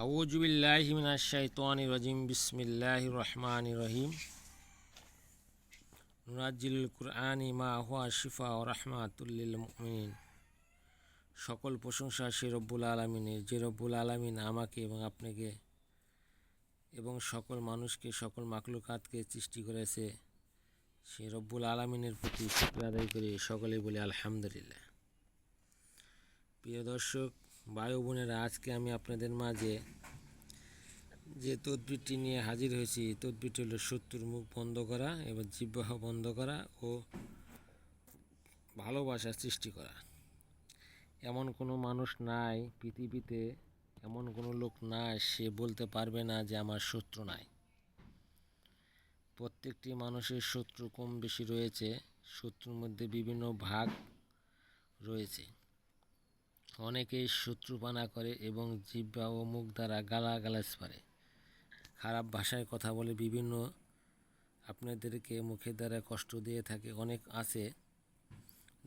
আউযু বিল্লাহি মিনাশ শাইতানির রাজিম বিসমিল্লাহির রহমানির রহিম নুনাজ্জিলুল কুরআনি মা হুয়া শিফা ও রাহমাতুল লিল মুমিনিন। সকল প্রশংসা সে রব্বুল আলামিনের, যে রব্বুল আলামিন আমাকে এবং আপনাকে এবং সকল মানুষকে, সকল মাখলুকাতকে সৃষ্টি করেছে। সে রব্বুল আলামিনের প্রতি শুকর আদায় করে সকলেই বলি আলহামদুলিল্লাহ। প্রিয় দর্শক ভাই ও বোনেরা, আজকে আমি আপনাদের মাঝে যে তদবিরটি নিয়ে হাজির হয়েছি, তদবিরটি হলো শত্রুর মুখ বন্ধ করা এবং জিহ্বা বন্ধ করা ও ভালোবাসা সৃষ্টি করা। এমন কোনো মানুষ নাই পৃথিবীতে, এমন কোনো লোক নাই সে বলতে পারবে না যে আমার শত্রু নাই। প্রত্যেকটি মানুষের শত্রু কম বেশি রয়েছে। শত্রুর মধ্যে বিভিন্ন ভাগ রয়েছে। অনেকেই শত্রুপানা করে এবং জিহ্বা ও মুখ দ্বারা গালাগালাজ পারে, খারাপ ভাষায় কথা বলে, বিভিন্ন আপনাদেরকে মুখের দ্বারা কষ্ট দিয়ে থাকে। অনেক আছে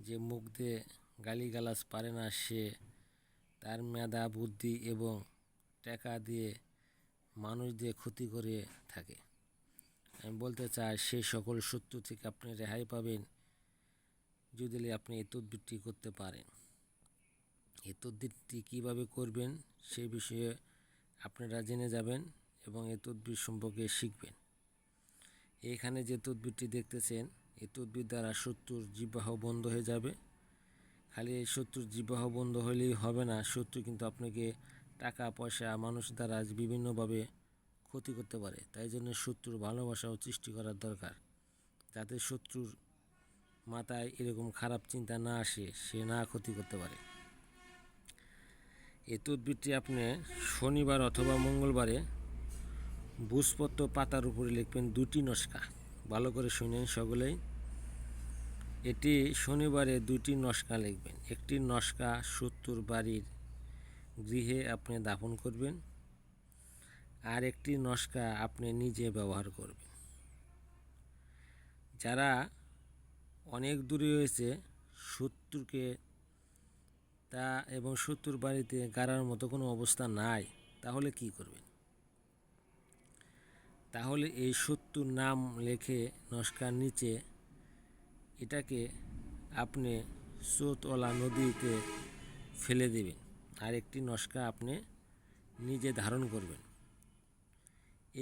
যে মুখ দিয়ে গালিগালাজ পারে না, সে তার মেধা বুদ্ধি এবং টাকা দিয়ে মানুষ দিয়ে ক্ষতি করে থাকে। আমি বলতে চাই, সেই সকল শত্রু থেকে আপনি রেহাই পাবেন যদি আপনি এই তদবিরটি করতে পারেন। এই তদবিরটি কীভাবে করবেন সেই বিষয়ে আপনারা জেনে যাবেন এবং এই তদবির সম্পর্কে শিখবেন। এখানে যে তদবিরটি দেখতেছেন, এই তদবির দ্বারা শত্রুর জিহ্বা বন্ধ হয়ে যাবে। খালি এই শত্রুর জিহ্বা বন্ধ হলেই হবে না, শত্রু কিন্তু আপনাকে টাকা পয়সা মানুষ দ্বারা বিভিন্নভাবে ক্ষতি করতে পারে। তাই জন্য শত্রুর ভালোবাসাও সৃষ্টি করার দরকার, যাতে শত্রুর মাথায় এরকম খারাপ চিন্তা না আসে, সে না ক্ষতি করতে পারে। এই তদবিরটি আপনি শনিবার অথবা মঙ্গলবারে ভূজপত্র পাতার উপরে লিখবেন 2টি নস্কা। ভালো করে শুনেন সকলেই। এটি শনিবারে 2টি নস্কা লিখবেন। একটি নস্কা শত্রুর বাড়ির গৃহে আপনি দাফন করবেন, আর একটি নস্কা আপনি নিজে ব্যবহার করবেন। যারা অনেক দূরে হয়েছে, শত্রুকে তা এবং শত্রুর বাড়িতে গাড়ার মতো কোনো অবস্থা নাই, তাহলে কি করবেন? তাহলে এই শত্রুর নাম লেখে নস্কার নিচে এটাকে আপনি স্রোতওয়ালা নদীতে ফেলে দেবেন, আর একটি নস্কা আপনি নিজে ধারণ করবেন।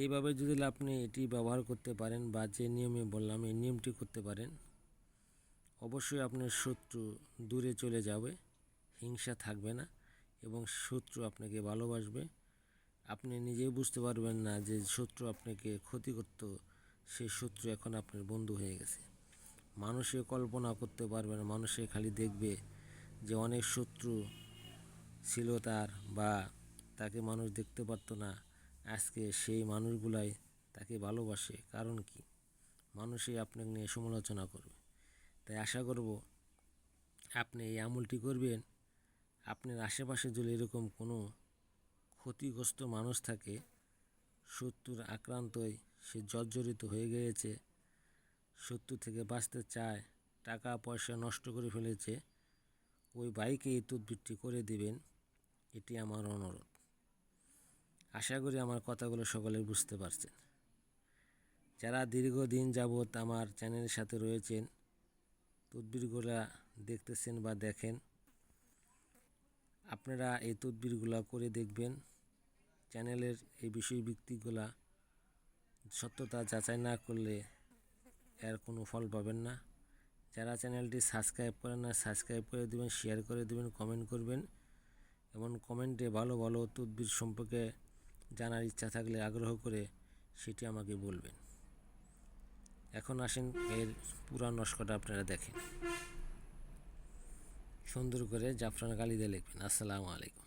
এইভাবে যদি আপনি এটি ব্যবহার করতে পারেন বা যে নিয়মে বললাম এই নিয়মটি করতে পারেন, অবশ্যই আপনার শত্রু দূরে চলে যাবে, হিংসা থাকবে না এবং শত্রু আপনাকে ভালোবাসবে। আপনি নিজেই বুঝতে পারবেন না যে শত্রু আপনাকে ক্ষতি করত, সেই শত্রু এখন আপনার বন্ধু হয়ে গেছে। মানুষে কল্পনা করতে পারবে না, মানুষে খালি দেখবে যে অনেক শত্রু ছিল তার, বা তাকে মানুষ দেখতে পারতো না। আজকে সেই মানুষগুলাই তাকে ভালোবাসে। কারণ কি? মানুষই আপনাকে নিয়ে সমালোচনা করবে। তাই আশা করব আপনি এই আমলটি করবেন। আপনার আশেপাশে যদি এরকম কোনো ক্ষতিগ্রস্ত মানুষ থাকে, শত্রুর আক্রান্তই সে জর্জরিত হয়ে গিয়েছে, শত্রু থেকে বাঁচতে চায়, টাকা পয়সা নষ্ট করে ফেলেছে, ওই ভাইকে এই তদবিরটি করে দিবেন। এটি আমার অনুরোধ। আশা করি আমার কথাগুলো সকলে বুঝতে পারছেন। যারা দীর্ঘদিন যাবৎ আমার চ্যানেলের সাথে রয়েছেন, তদবিরগুলো দেখতেছেন বা দেখেন, আপনারা এই তদবিরগুলো করে দেখবেন। চ্যানেলের এই বিষয়ভিত্তিকগুলা সত্যতা যাচাই না করলে এর কোনো ফল পাবেন না। যারা চ্যানেলটি সাবস্ক্রাইব করেন না, সাবস্ক্রাইব করে দেবেন, শেয়ার করে দেবেন, কমেন্ট করবেন এবং কমেন্টে ভালো ভালো তদবির সম্পর্কে জানার ইচ্ছা থাকলে আগ্রহ করে সেটি আমাকে বলবেন। এখন আসেন এর পুরা নস্কাটা আপনারা দেখেন। সুন্দর করে জাফরান কালি দিয়ে লিখবেন। আসসালামু আলাইকুম।